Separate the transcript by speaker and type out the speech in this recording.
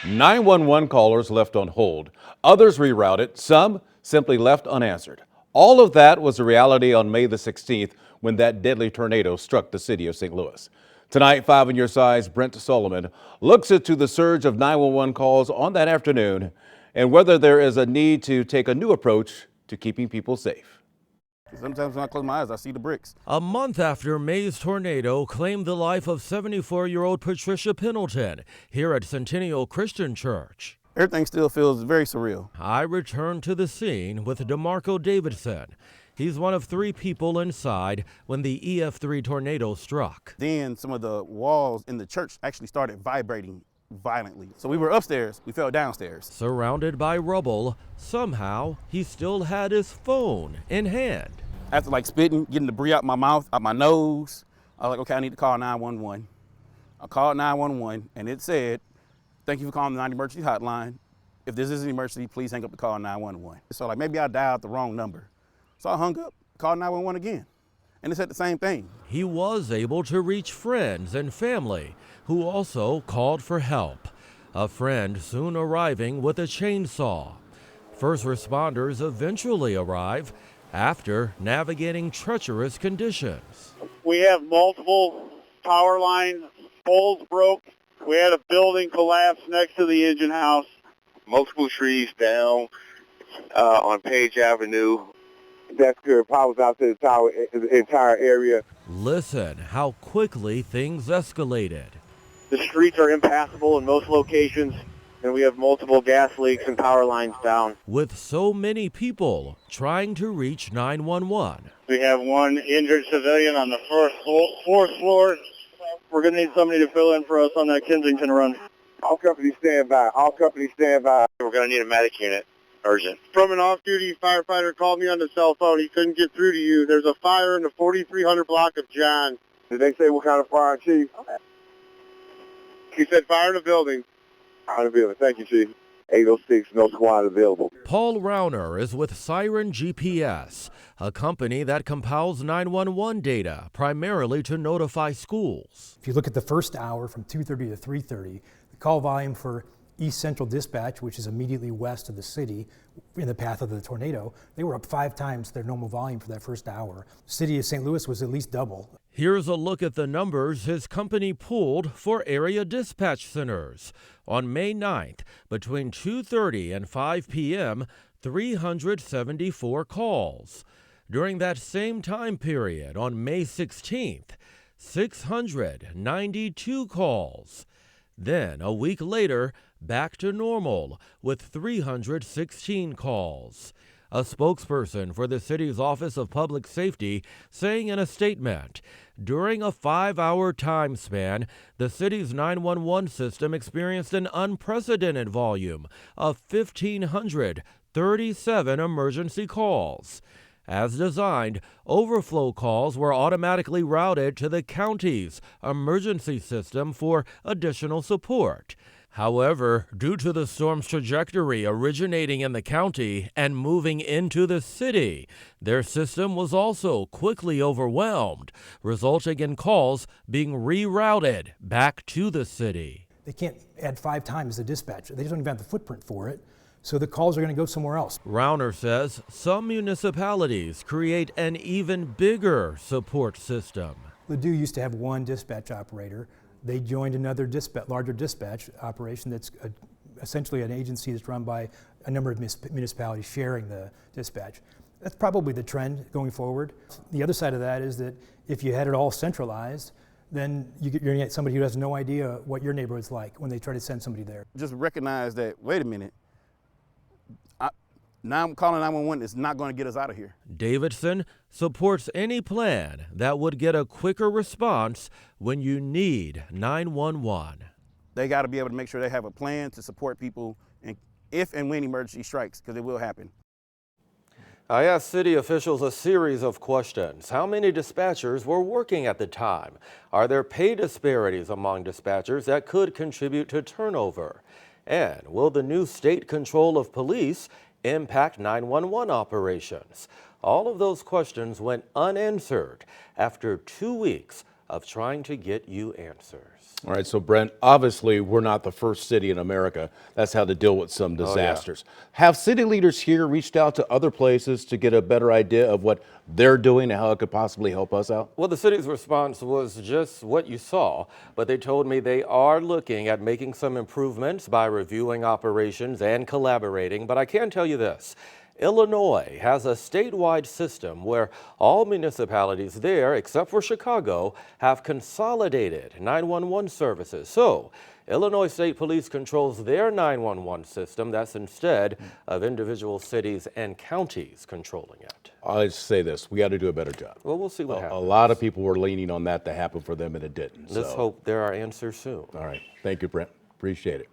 Speaker 1: 911 callers left on hold, others rerouted, some simply left unanswered. All of that was a reality on May the 16th when that deadly tornado struck the city of St. Louis. Tonight, 5 on your side's Brent Solomon looks into the surge of 911 calls on that afternoon and whether there is a need to take a new approach to keeping people safe.
Speaker 2: Sometimes when I close my eyes, I see the bricks.
Speaker 3: A month after May's tornado claimed the life of 74-year-old Patricia Pendleton here at Centennial Christian Church.
Speaker 2: Everything still feels very surreal.
Speaker 3: I returned to the scene with DeMarco Davidson. He's one of 3 people inside when the EF3 tornado struck.
Speaker 2: Then some of the walls in the church actually started vibrating violently. So we were upstairs, we fell downstairs.
Speaker 3: Surrounded by rubble, somehow he still had his phone in hand.
Speaker 2: After like spitting, getting debris out my mouth, out my nose, I was like, okay, I need to call 911. I called 911 and it said, thank you for calling the 9-emergency hotline. If this is an emergency, please hang up the call 911. So like maybe I dialed the wrong number. So I hung up, called 911 again, and it said the same thing.
Speaker 3: He was able to reach friends and family who also called for help. A friend soon arriving with a chainsaw. First responders eventually arrive after navigating treacherous conditions.
Speaker 4: We have multiple power lines, poles broke. We had a building collapse next to the engine house.
Speaker 5: Multiple trees down on Page Avenue. That's good. Power's out to the entire area.
Speaker 3: Listen how quickly things escalated.
Speaker 4: The streets are impassable in most locations, and we have multiple gas leaks and power lines down.
Speaker 3: With so many people trying to reach 911.
Speaker 4: We have one injured civilian on the fourth floor. We're going to need somebody to fill in for us on that Kensington run.
Speaker 5: All companies stand by. All companies stand by.
Speaker 4: We're going to need a medic unit. Urgent. From an off-duty firefighter called me on the cell phone. He couldn't get through to you. There's a fire in the 4300 block of John.
Speaker 5: Did they say what kind of fire, Chief?
Speaker 4: Okay. He said fire in the building.
Speaker 5: Fire in the building. Thank you, Chief. 806, no squad available.
Speaker 3: Paul Rauner is with Siren GPS, a company that compiles 911 data primarily to notify schools.
Speaker 6: If you look at the first hour from 2:30 to 3:30, the call volume for East Central Dispatch, which is immediately west of the city in the path of the tornado, they were up 5 times their normal volume for that first hour. The city of St. Louis was at least double.
Speaker 3: Here's a look at the numbers his company pulled for area dispatch centers. On May 9th, between 2:30 and 5 p.m., 374 calls. During that same time period, on May 16th, 692 calls. Then, a week later, back to normal with 316 calls. A spokesperson for the city's Office of Public Safety saying in a statement, during a 5-hour time span, the city's 911 system experienced an unprecedented volume of 1,537 emergency calls. As designed, overflow calls were automatically routed to the county's emergency system for additional support. However, due to the storm's trajectory originating in the county and moving into the city, their system was also quickly overwhelmed, resulting in calls being rerouted back to the city.
Speaker 6: They can't add 5 times the dispatch. They just don't even have the footprint for it. So the calls are going to go somewhere else.
Speaker 3: Rauner says some municipalities create an even bigger support system.
Speaker 6: Ladue used to have 1 dispatch operator. They joined another larger dispatch operation that's essentially an agency that's run by a number of municipalities sharing the dispatch. That's probably the trend going forward. The other side of that is that if you had it all centralized, then you're going to get somebody who has no idea what your neighborhood's like when they try to send somebody there.
Speaker 2: Just recognize that, wait a minute, now calling 911 is not going to get us out of here.
Speaker 3: Davidson supports any plan that would get a quicker response when you need 911.
Speaker 2: They got to be able to make sure they have a plan to support people if and when emergency strikes, because it will happen.
Speaker 3: I asked city officials a series of questions. How many dispatchers were working at the time? Are there pay disparities among dispatchers that could contribute to turnover? And will the new state control of police impact 911 operations? All of those questions went unanswered after 2 weeks of trying to get you answers.
Speaker 1: All right, so Brent, obviously we're not the first city in America that's had to deal with some disasters. Have city leaders here reached out to other places to get a better idea of what they're doing and how it could possibly help us out?
Speaker 3: Well, the city's response was just what you saw, but they told me they are looking at making some improvements by reviewing operations and collaborating. But I can tell you this. Illinois has a statewide system where all municipalities there, except for Chicago, have consolidated 911 services. So, Illinois State Police controls their 911 system. That's instead of individual cities and counties controlling it.
Speaker 1: I'll say this, we got to do a better job.
Speaker 3: Well, we'll see what
Speaker 1: A
Speaker 3: happens.
Speaker 1: lot of people were leaning on that to happen for them and it didn't.
Speaker 3: Let's
Speaker 1: So,
Speaker 3: hope there are answers soon.
Speaker 1: all right, thank you, Brent. Appreciate it.